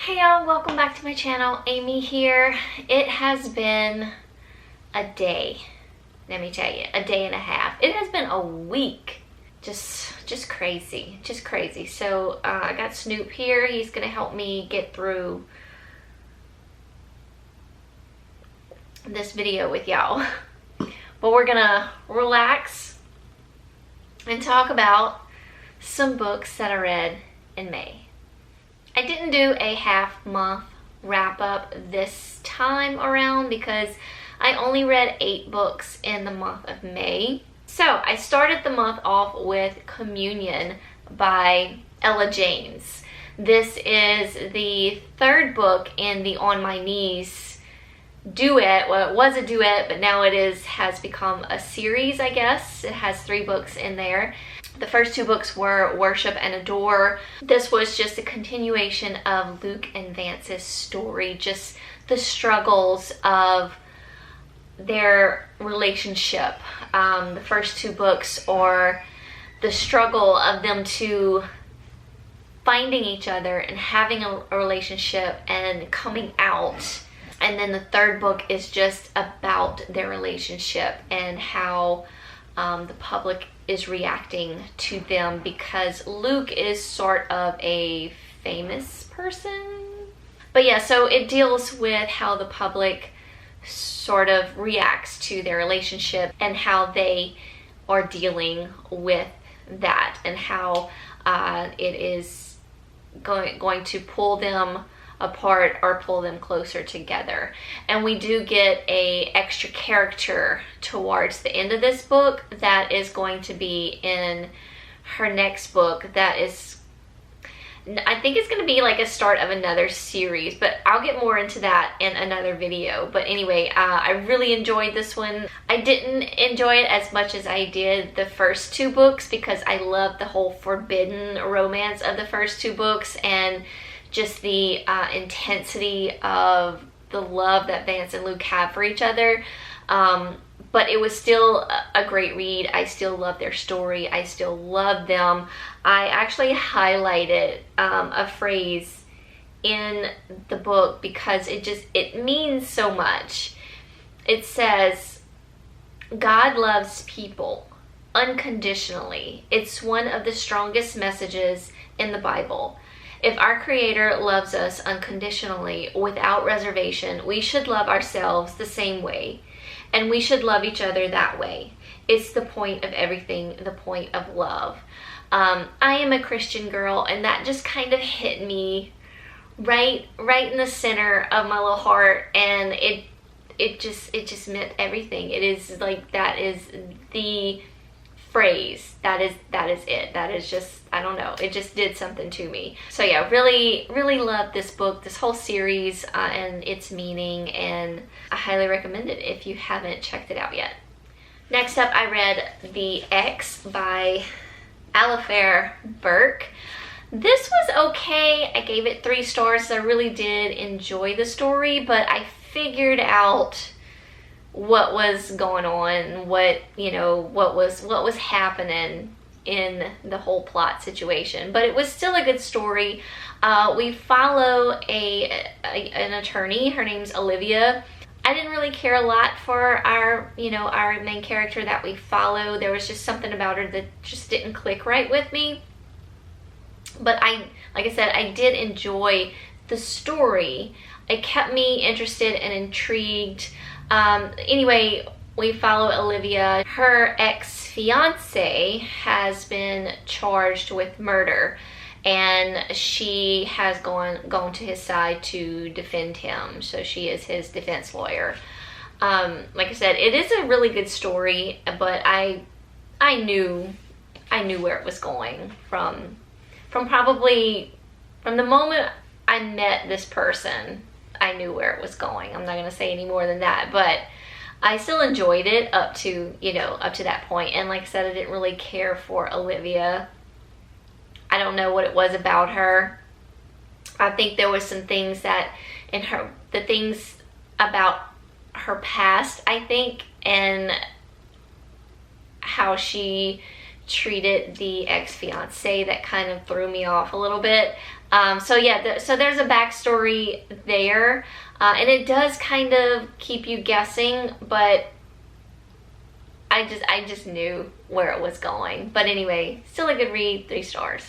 Hey y'all, welcome back to my channel. Amy here. It has been a day, let me tell you, a day and a half. It has been a week. Just crazy, just crazy. So I got Snoop here. He's gonna help me get through this video with y'all. But we're gonna relax and talk about some books that I read in May. I didn't do a half-month wrap-up this time around because I only read 8 books in the month of May. So I started the month off with Communion by Ella James. This is the 3rd book in the On My Knees duet. Well, it was a duet, but now has become a series, I guess. It has 3 books in there. The first 2 books were Worship and Adore. This was just a continuation of Luke and Vance's story, just the struggles of their relationship. The first 2 books are the struggle of them to finding each other and having a relationship and coming out. And then the 3rd book is just about their relationship and how the public is reacting to them, because Luke is sort of a famous person. But yeah, so it deals with how the public sort of reacts to their relationship and how they are dealing with that, and how it is going to pull them apart or pull them closer together. And we do get a extra character towards the end of this book that is going to be in her next book. That is, I think it's going to be like a start of another series, but I'll get more into that in another video. But anyway, I really enjoyed this one. I didn't enjoy it as much as I did the first 2 books because I love the whole forbidden romance of the first 2 books and just the intensity of the love that Vance and Luke have for each other. But it was still a great read. I still love their story. I still love them. I actually highlighted a phrase in the book because it means so much. It says, God loves people unconditionally. It's one of the strongest messages in the Bible. If our Creator loves us unconditionally, without reservation, we should love ourselves the same way, and we should love each other that way. It's the point of everything, the point of love. I am a Christian girl, and that just kind of hit me right in the center of my little heart, and it just meant everything. It is like, that is the phrase, that is it. That is just, I don't know, it just did something to me. So yeah, really love this book, this whole series, and its meaning, and I highly recommend it if you haven't checked it out yet. Next up, I read The X by Alifair Burke. This was okay. I gave it 3 stars. I really did enjoy the story, but I figured out what was going on, what was happening in the whole plot situation. But it was still a good story. We follow an attorney. Her name's Olivia. I didn't really care a lot for our main character that we follow. There was just something about her that just didn't click right with me. But like I said, I did enjoy the story. It kept me interested and intrigued. Anyway, we follow Olivia. Her ex-fiance has been charged with murder, and she has gone to his side to defend him. So she is his defense lawyer. Like I said, it is a really good story, but I knew where it was going from the moment I met this person. I knew where it was going. I'm not going to say any more than that, but I still enjoyed it up to that point. And like I said, I didn't really care for Olivia. I don't know what it was about her. I think there was some things that the things about her past, I think, and how she treated the ex-fiance that kind of threw me off a little bit. So yeah, so there's a backstory there, and it does kind of keep you guessing, but I just knew where it was going. But anyway, still a good read, 3 stars.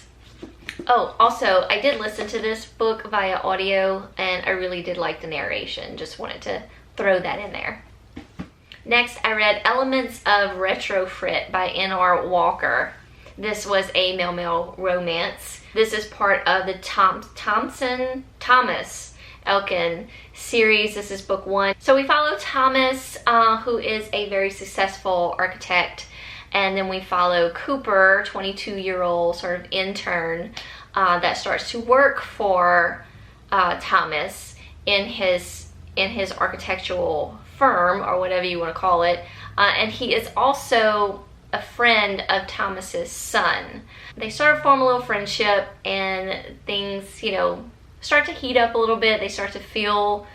Oh, also, I did listen to this book via audio, and I really did like the narration. Just wanted to throw that in there. Next, I read Elements of Retrofit by N.R. Walker. This was a male-male romance. This is part of the Thomas Elkin series. This is book 1. So we follow Thomas, who is a very successful architect, and then we follow Cooper, 22-year-old sort of intern that starts to work for Thomas in his architectural firm, or whatever you want to call it, and he is also a friend of Thomas's son. They sort of form a little friendship, and things, you know, start to heat up a little bit. They start to feel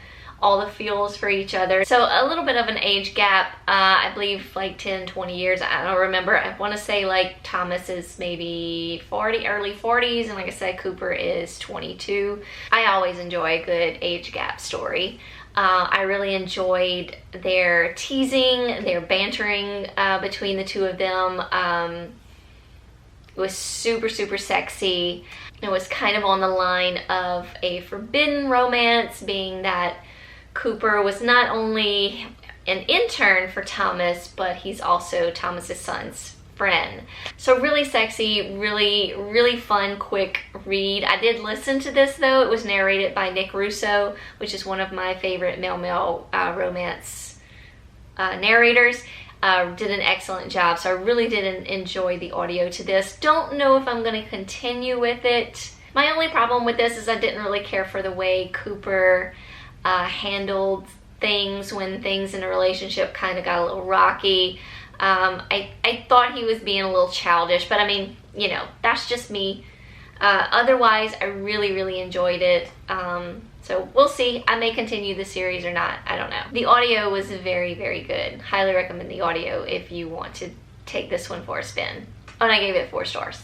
all the feels for each other. So a little bit of an age gap, I believe like 10, 20 years. I don't remember. I want to say like Thomas is maybe 40, early 40s, and like I said, Cooper is 22. I always enjoy a good age gap story. I really enjoyed their teasing, their bantering between the two of them. It was super, super sexy. It was kind of on the line of a forbidden romance, being that Cooper was not only an intern for Thomas, but he's also Thomas's son's friend. So really sexy, really, really fun, quick read. I did listen to this though. It was narrated by Nick Russo, which is one of my favorite male-male romance narrators. Did an excellent job. So I really did enjoy the audio to this. Don't know if I'm going to continue with it. My only problem with this is I didn't really care for the way Cooper handled things when things in a relationship kind of got a little rocky. I thought he was being a little childish, but I mean, you know, that's just me. Otherwise, I really, really enjoyed it. So we'll see. I may continue the series or not. I don't know. The audio was very, very good. Highly recommend the audio if you want to take this one for a spin. Oh, and I gave it 4 stars.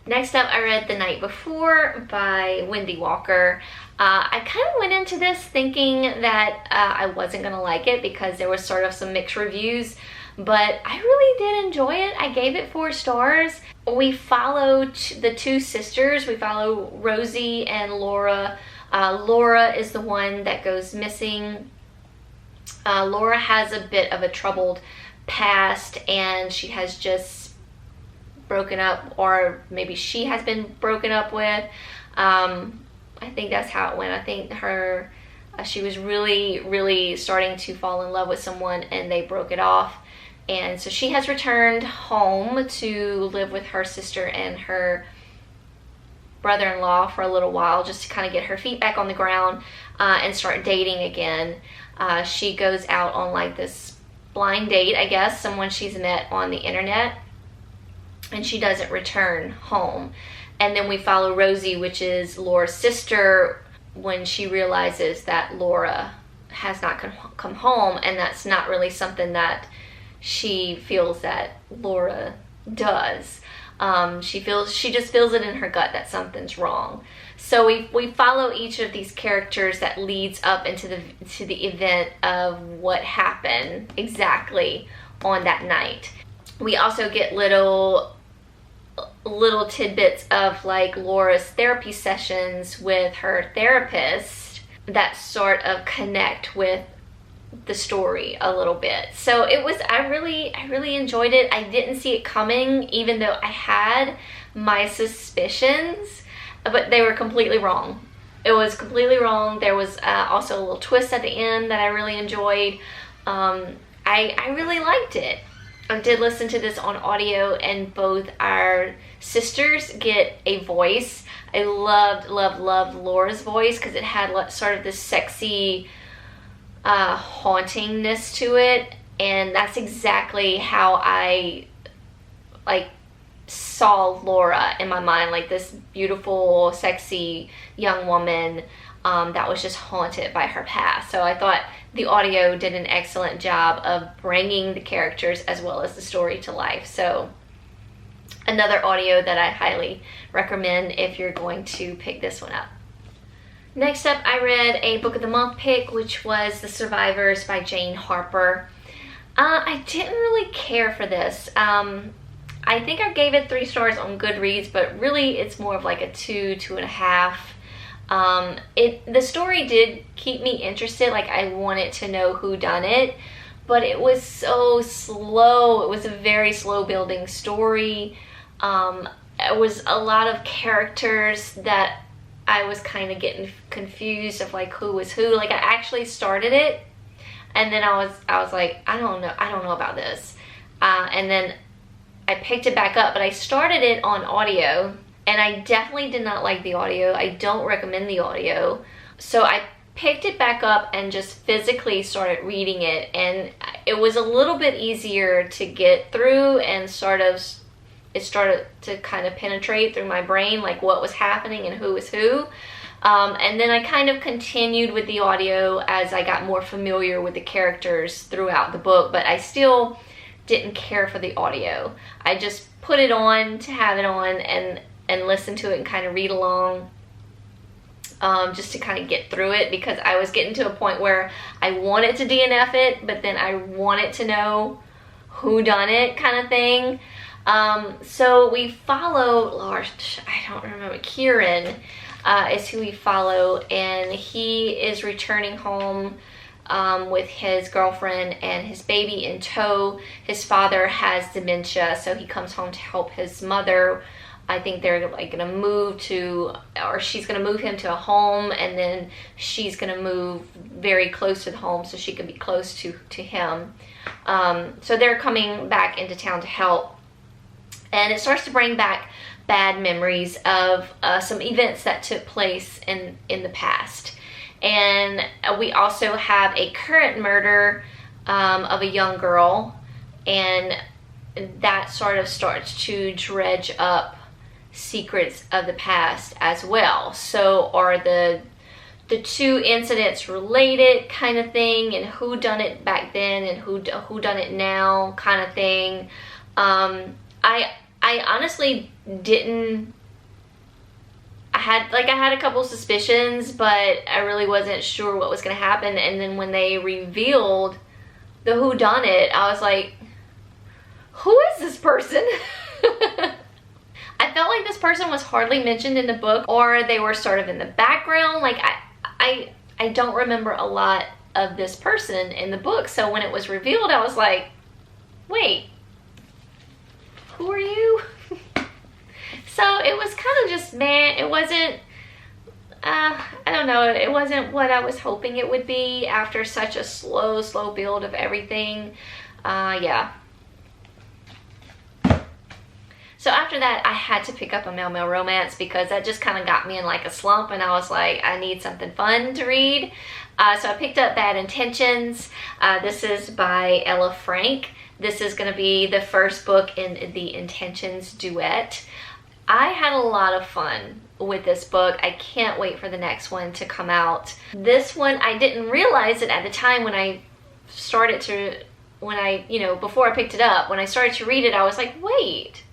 Next up, I read The Night Before by Wendy Walker. I kind of went into this thinking that I wasn't going to like it because there was sort of some mixed reviews, but I really did enjoy it. I gave it 4 stars. We followed the 2 sisters. We follow Rosie and Laura. Laura is the one that goes missing. Laura has a bit of a troubled past, and she has just broken up, or maybe she has been broken up with. I think that's how it went. I think she was really, really starting to fall in love with someone, and they broke it off. And so she has returned home to live with her sister and her brother-in-law for a little while, just to kind of get her feet back on the ground and start dating again. She goes out on like this blind date, I guess, someone she's met on the internet, and she doesn't return home. And then we follow Rosie, which is Laura's sister, when she realizes that Laura has not come home, and that's not really something that she feels that Laura does. She just feels it in her gut that something's wrong. So we follow each of these characters that leads up into the event of what happened exactly on that night. We also get little tidbits of like Laura's therapy sessions with her therapist that sort of connect with the story a little bit. So I really enjoyed it. I didn't see it coming, even though I had my suspicions, but they were completely wrong. It was completely wrong. There was also a little twist at the end that I really enjoyed. I really liked it. I did listen to this on audio, and both our sisters get a voice. I loved Laura's voice because it had sort of this sexy hauntingness to it, and that's exactly how I like saw Laura in my mind, like this beautiful, sexy young woman that was just haunted by her past. So I thought the audio did an excellent job of bringing the characters as well as the story to life. So another audio that I highly recommend if you're going to pick this one up. Next up, I read a book of the month pick, which was The Survivors by Jane Harper. I didn't really care for this. I think I gave it 3 stars on Goodreads, but really it's more of like a 2.5. The story did keep me interested. Like, I wanted to know who done it, but it was so slow. It was a very slow building story. It was a lot of characters that I was kind of getting confused of like who was who. Like, I actually started it, and then I was like, I don't know about this. And then I picked it back up, but I started it on audio, and I definitely did not like the audio. I don't recommend the audio. So I picked it back up and just physically started reading it, and it was a little bit easier to get through, and it started to kind of penetrate through my brain, like what was happening and who was who. And then I kind of continued with the audio as I got more familiar with the characters throughout the book, but I still didn't care for the audio. I just put it on to have it on and listen to it and kind of read along, just to kind of get through it, because I was getting to a point where I wanted to DNF it, but then I wanted to know who done it, kind of thing. So we follow I don't remember, Kieran is who we follow, and he is returning home with his girlfriend and his baby in tow. His father has dementia, so he comes home to help his mother. I think they're like gonna move to, or she's gonna move him to a home, and then she's gonna move very close to the home so she can be close to him. So they're coming back into town to help, and it starts to bring back bad memories of some events that took place in the past. And we also have a current murder of a young girl, and that sort of starts to dredge up secrets of the past as well. So are the 2 incidents related, kind of thing, and who done it back then and who done it now, kind of thing. I honestly didn't. I had a couple suspicions, but I really wasn't sure what was going to happen. And then when they revealed the whodunit, I was like, who is this person? I felt like this person was hardly mentioned in the book, or they were sort of in the background. Like, I don't remember a lot of this person in the book. So when it was revealed, I was like, wait, who are you? So it was kind of just, man, it wasn't, I don't know, it wasn't what I was hoping it would be after such a slow build of everything. Yeah. So after that, I had to pick up a male romance, because that just kind of got me in like a slump, and I was like, I need something fun to read. So I picked up Bad Intentions. This is by Ella Frank. This is going to be the first book in the Intentions duet. I had a lot of fun with this book. I can't wait for the next one to come out. This one, I didn't realize it at the time when I started to, before I picked it up, when I started to read it, I was like, wait,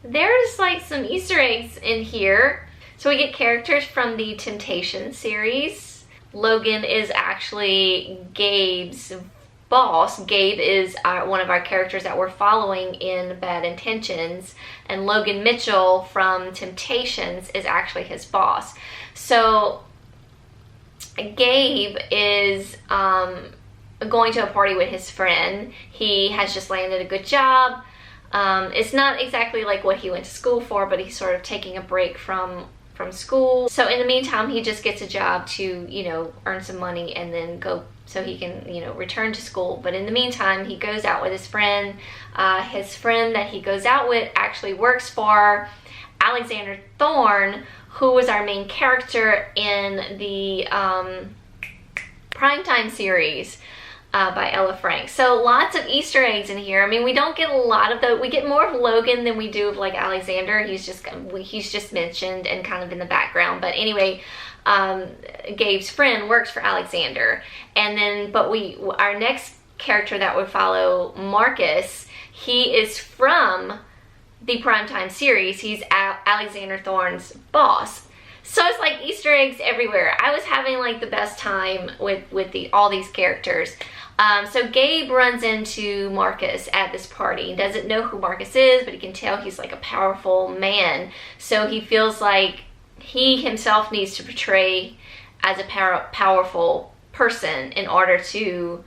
there's like some Easter eggs in here. So we get characters from the Temptation series. Logan is actually Gabe's boss. Gabe is one of our characters that we're following in Bad Intentions, and Logan Mitchell from Temptations is actually his boss. So Gabe is going to a party with his friend. He has just landed a good job. It's not exactly like what he went to school for, but he's sort of taking a break from school. So in the meantime, he just gets a job to, earn some money and then go so he can, return to school. But in the meantime, he goes out with his friend. His friend that he goes out with actually works for Alexander Thorne, who was our main character in the Primetime series by Ella Frank. So lots of Easter eggs in here. I mean, we don't get a lot of we get more of Logan than we do of like Alexander. He's just mentioned and kind of in the background. But anyway, Gabe's friend works for Alexander. And then, our next character that we follow, Marcus, he is from the primetime series, he's Alexander Thorne's boss. So it's like Easter eggs everywhere. I was having like the best time with all these characters. So Gabe runs into Marcus at this party. He doesn't know who Marcus is, but he can tell he's like a powerful man. So he feels like he himself needs to portray as a powerful person in order to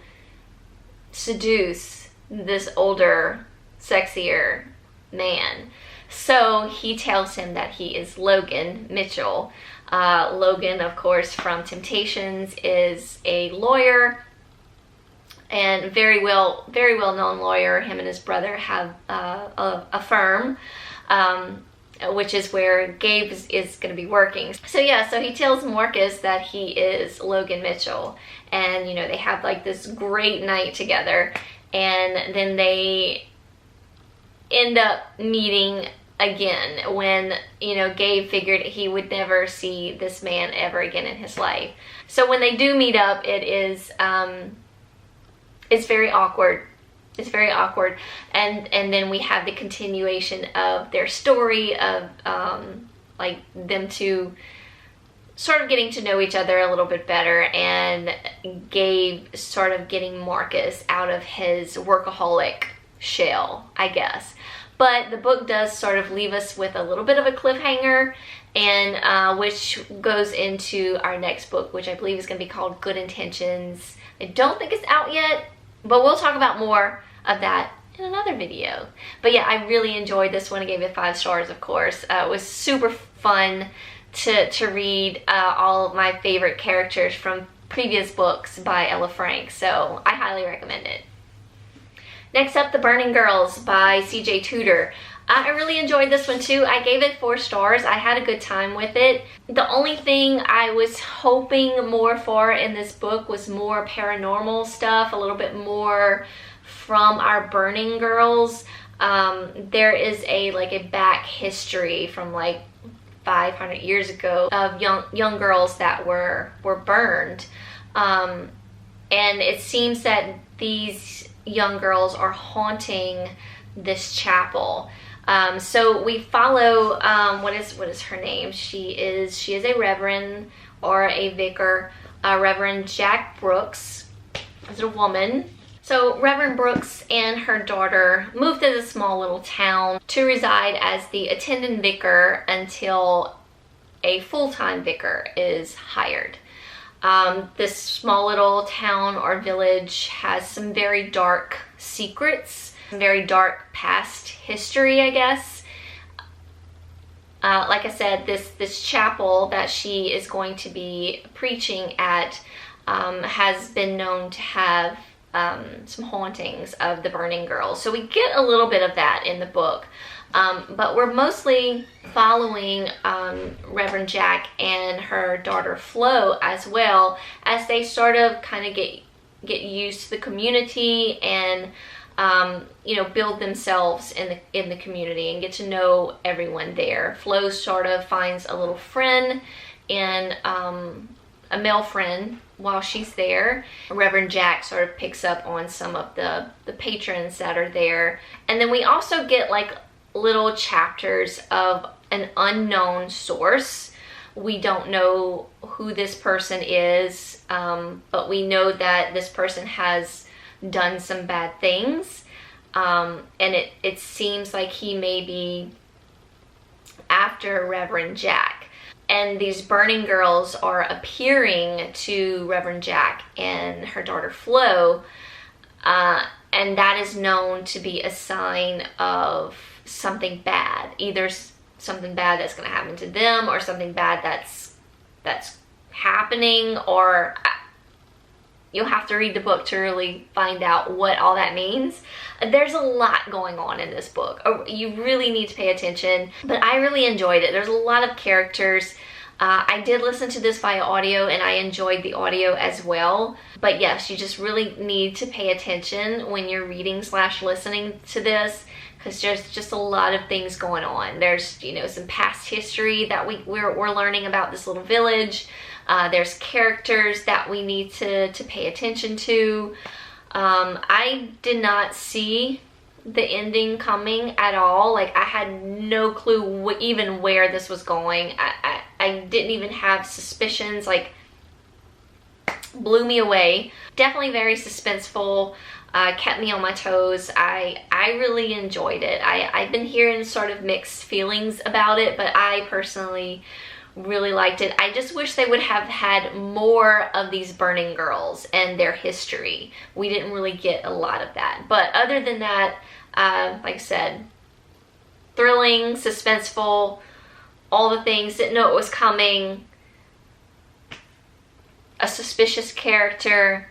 seduce this older, sexier man. So he tells him that he is Logan Mitchell. Logan, of course, from Temptations, is a lawyer, and very well known lawyer. Him and his brother have a firm, which is where Gabe is going to be working. So yeah, so he tells Marcus that he is Logan Mitchell, and you know, they have like this great night together, and then they end up meeting again when, you know, Gabe figured he would never see this man ever again in his life. So when they do meet up, it's very awkward. It's very awkward, and then we have the continuation of their story of like them two sort of getting to know each other a little bit better, and Gabe sort of getting Marcus out of his workaholic shell, I guess. But the book does sort of leave us with a little bit of a cliffhanger, and which goes into our next book, which I believe is going to be called Good Intentions. I don't think it's out yet, but we'll talk about more of that in another video. But yeah, I really enjoyed this one. I gave it 5 stars, of course. It was super fun to read all of my favorite characters from previous books by Ella Frank, so I highly recommend it. Next up, The Burning Girls by C.J. Tudor. I really enjoyed this one too. I gave it 4 stars. I had a good time with it. The only thing I was hoping more for in this book was more paranormal stuff, a little bit more from our Burning Girls. There is a back history from like 500 years ago of young girls that were burned. And it seems that these young girls are haunting this chapel. So we follow what is her name? She is a reverend or a vicar. Reverend Jack Brooks is a woman. So Reverend Brooks and her daughter moved to this small little town to reside as the attendant vicar until a full-time vicar is hired. This small little town or village has some very dark secrets, some very dark past history, I guess. Like I said, this chapel that she is going to be preaching at has been known to have some hauntings of the Burning Girls. So we get a little bit of that in the book. But we're mostly following Reverend Jack and her daughter Flo as well, as they sort of kind of get used to the community and you know, build themselves in the community and get to know everyone there. Flo sort of finds a little friend and a male friend while she's there. Reverend Jack sort of picks up on some of the patrons that are there, and then we also get like little chapters of an unknown source. We don't know who this person is, but we know that this person has done some bad things, and it seems like he may be after Reverend Jack. And these burning girls are appearing to Reverend Jack and her daughter Flo, and that is known to be a sign of something bad, either something bad that's going to happen to them or something bad that's happening, or you'll have to read the book to really find out what all that means. There's a lot going on in this book. You really need to pay attention, but I really enjoyed it. There's a lot of characters. I did listen to this via audio and I enjoyed the audio as well. But yes, you just really need to pay attention when you're reading / listening to this, because there's just a lot of things going on. There's, you know, some past history that we're learning about this little village. There's characters that we need to pay attention to. I did not see the ending coming at all. Like, I had no clue even where this was going. I didn't even have suspicions. Like, blew me away. Definitely very suspenseful. Kept me on my toes. I really enjoyed it. I've been hearing sort of mixed feelings about it, but I personally really liked it. I just wish they would have had more of these burning girls and their history. We didn't really get a lot of that. But other than that, like I said, thrilling, suspenseful, all the things, didn't know it was coming, a suspicious character.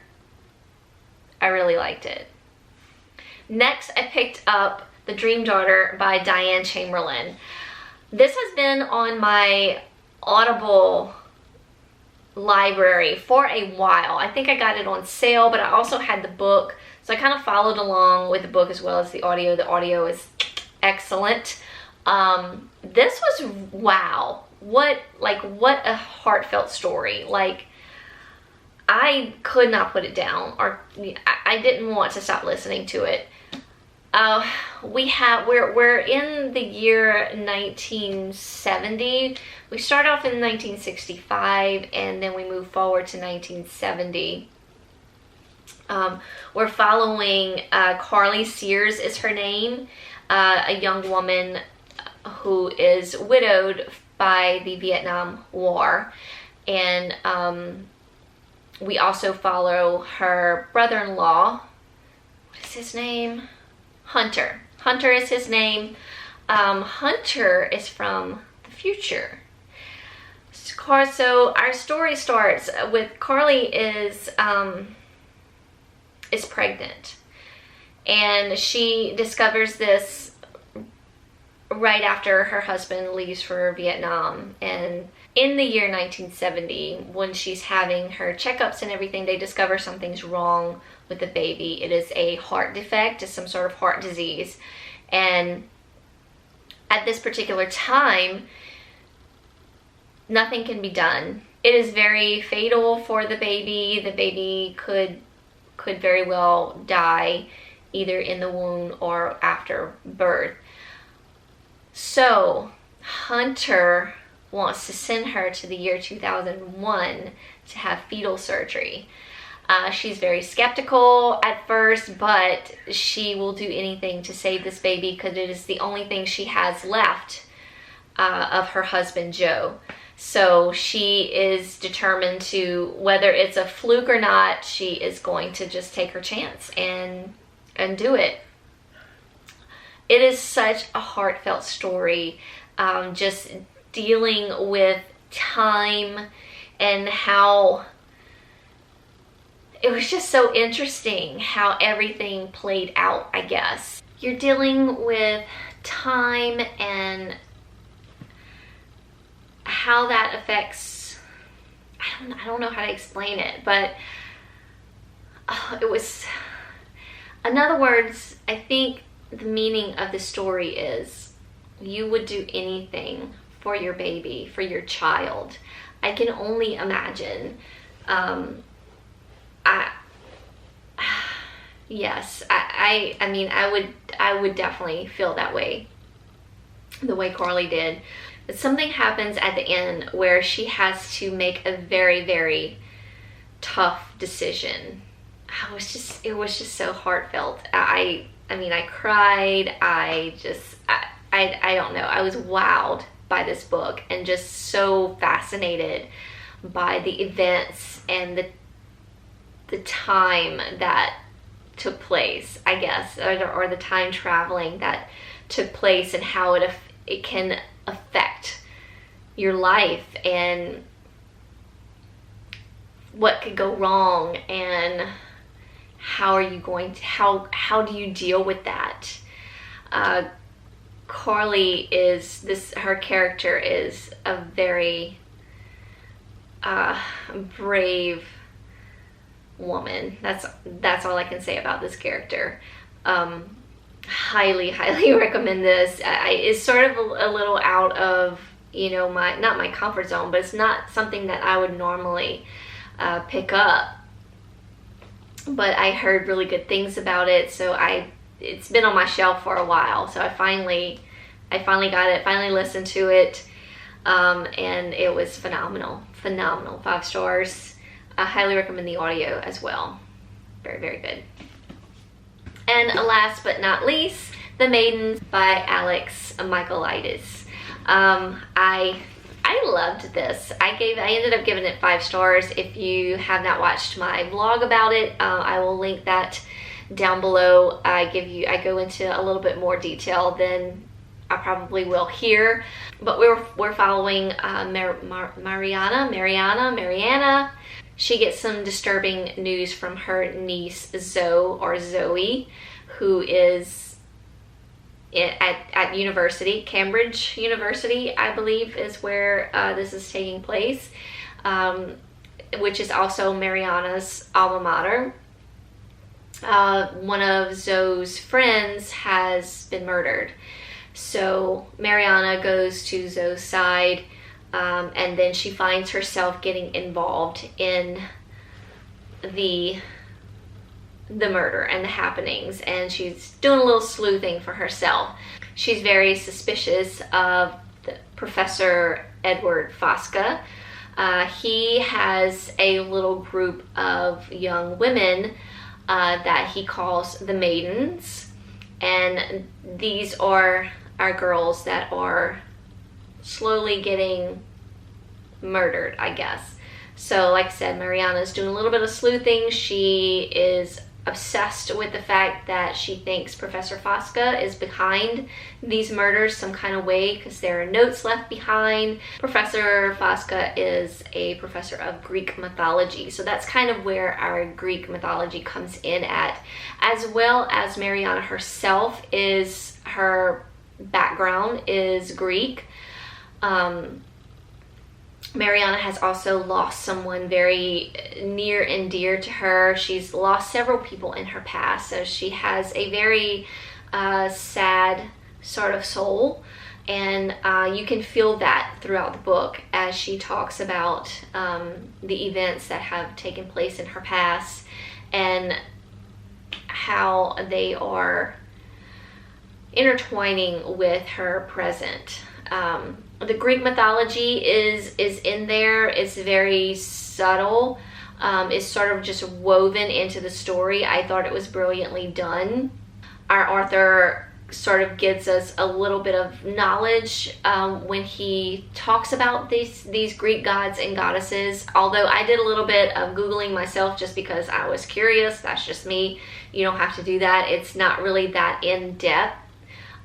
I really liked it. Next, I picked up The Dream Daughter by Diane Chamberlain. This has been on my Audible library for a while. I think I got it on sale, but I also had the book, so I kind of followed along with the book as well as the audio. The audio is excellent. This was, wow, what a heartfelt story. Like, I could not put it down, or I didn't want to stop listening to it. We're in the year 1970. We start off in 1965, and then we move forward to 1970. We're following Carly Sears is her name, a young woman who is widowed by the Vietnam War, and we also follow her brother-in-law. What is his name? Hunter. Hunter is his name. Hunter is from the future. So our story starts with Carly is pregnant, and she discovers this right after her husband leaves for Vietnam. And in the year 1970, when she's having her checkups and everything, they discover something's wrong with the baby. It is a heart defect, it's some sort of heart disease. And at this particular time, nothing can be done. It is very fatal for the baby. The baby could very well die either in the womb or after birth. So Hunter wants to send her to the year 2001 to have fetal surgery. She's very skeptical at first, but she will do anything to save this baby because it is the only thing she has left of her husband, Joe. So she is determined to, whether it's a fluke or not, she is going to just take her chance and do it. It is such a heartfelt story, just dealing with time and how it was just so interesting how everything played out, I guess. You're dealing with time and how that affects, I don't know how to explain it, but it was, in other words, I think the meaning of the story is you would do anything for your baby, for your child. I can only imagine. Yes, I mean, I would definitely feel that way, the way Carly did. But something happens at the end where she has to make a very, very tough decision. It was just so heartfelt. I mean, I cried. I don't know. I was wowed by this book and just so fascinated by the events and the time that took place, I guess, or the time traveling that took place, and how it can affect your life and what could go wrong, and how are you going to, how do you deal with that? Carly is her character is a very brave woman. That's all I can say about this character. Highly recommend this. It's sort of a little out of, you know, not my comfort zone, but it's not something that I would normally pick up. But I heard really good things about it, so I it's been on my shelf for a while, so I finally got it, finally listened to it, and it was phenomenal. 5 stars. I highly recommend the audio as well. Very, very good. And last but not least, The Maidens by Alex Michaelides. I loved this. I ended up giving it 5 stars. If you have not watched my vlog about it, I will link that down below. I go into a little bit more detail than I probably will here. But we're following Mariana. She gets some disturbing news from her niece Zoe, who is at university, Cambridge University, I believe is where this is taking place, which is also Mariana's alma mater. One of Zoe's friends has been murdered. So Mariana goes to Zoe's side, and then she finds herself getting involved in the murder and the happenings, and she's doing a little sleuthing for herself. She's very suspicious of Professor Edward Fosca. He has a little group of young women that he calls the Maidens, and these are girls that are slowly getting murdered, I guess. So like I said, Mariana's doing a little bit of sleuthing. She is obsessed with the fact that she thinks Professor Fosca is behind these murders some kind of way, because there are notes left behind. Professor Fosca is a professor of Greek mythology, so that's kind of where our Greek mythology comes in at, as well as Mariana herself. Her background is Greek. Mariana has also lost someone very near and dear to her. She's lost several people in her past, so she has a very sad sort of soul, and you can feel that throughout the book as she talks about the events that have taken place in her past and how they are intertwining with her present. The Greek mythology is in there. It's very subtle. It's sort of just woven into the story. I thought it was brilliantly done. Our author sort of gives us a little bit of knowledge when he talks about these Greek gods and goddesses. Although I did a little bit of Googling myself just because I was curious. That's just me. You don't have to do that. It's not really that in-depth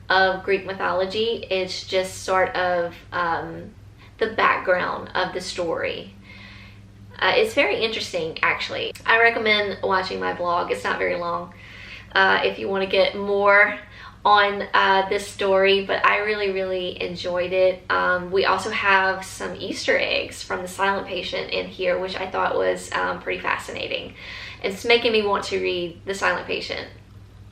of Greek mythology. It's just sort of the background of the story. It's very interesting, actually. I recommend watching my vlog. It's not very long if you want to get more on this story, but I really enjoyed it. We also have some Easter eggs from The Silent Patient in here, which I thought was pretty fascinating. It's making me want to read The Silent Patient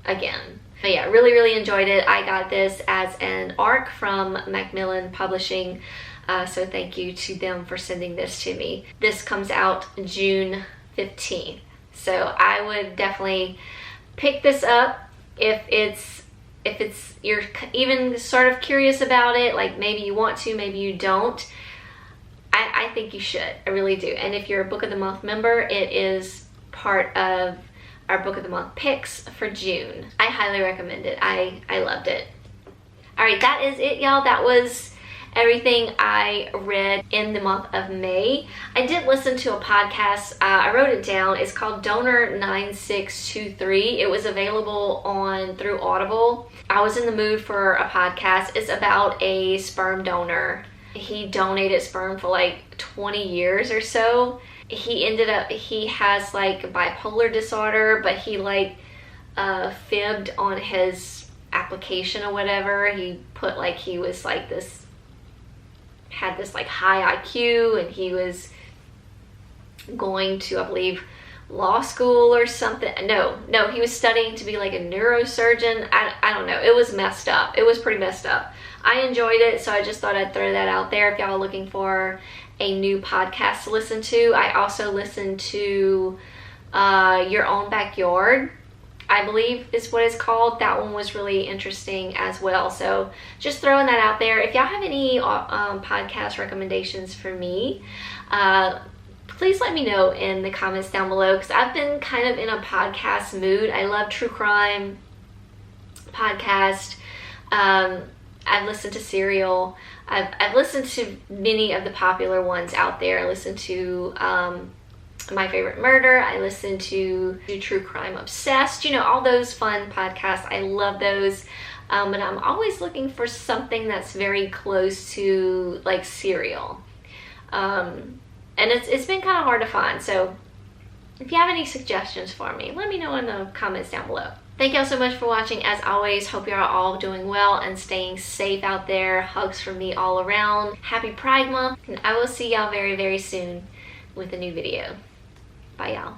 again. But yeah, really enjoyed it. I got this as an ARC from Macmillan Publishing, so thank you to them for sending this to me. This comes out June 15th, so I would definitely pick this up if you're even sort of curious about it, like maybe you want to, maybe you don't. I think you should. I really do. And if you're a Book of the Month member, it is part of our Book of the Month picks for June. I highly recommend it. I loved it. Alright, that is it, y'all. That was everything I read in the month of May. I did listen to a podcast. I wrote it down. It's called Donor 9623. It was available through Audible. I was in the mood for a podcast. It's about a sperm donor. He donated sperm for like 20 years or so. He has like bipolar disorder, but he like fibbed on his application or whatever. He put like he was like had this like high IQ, and he was going to, I believe, law school or something. No, he was studying to be like a neurosurgeon. I don't know. It was messed up. It was pretty messed up. I enjoyed it, so I just thought I'd throw that out there if y'all are looking for a new podcast to listen to. I also listened to Your Own Backyard. I believe is what it's called. That one was really interesting as well. So just throwing that out there. If y'all have any podcast recommendations for me, please let me know in the comments down below, because I've been kind of in a podcast mood. I love true crime podcast. I've listened to Serial. I've listened to many of the popular ones out there. I listened to My Favorite Murder. I listen to True Crime Obsessed. You know, all those fun podcasts. I love those. But I'm always looking for something that's very close to like Serial. And it's been kind of hard to find. So if you have any suggestions for me, let me know in the comments down below. Thank y'all so much for watching. As always, hope you're all doing well and staying safe out there. Hugs from me all around. Happy Pride Month. And I will see y'all very, very soon with a new video. Bye, y'all.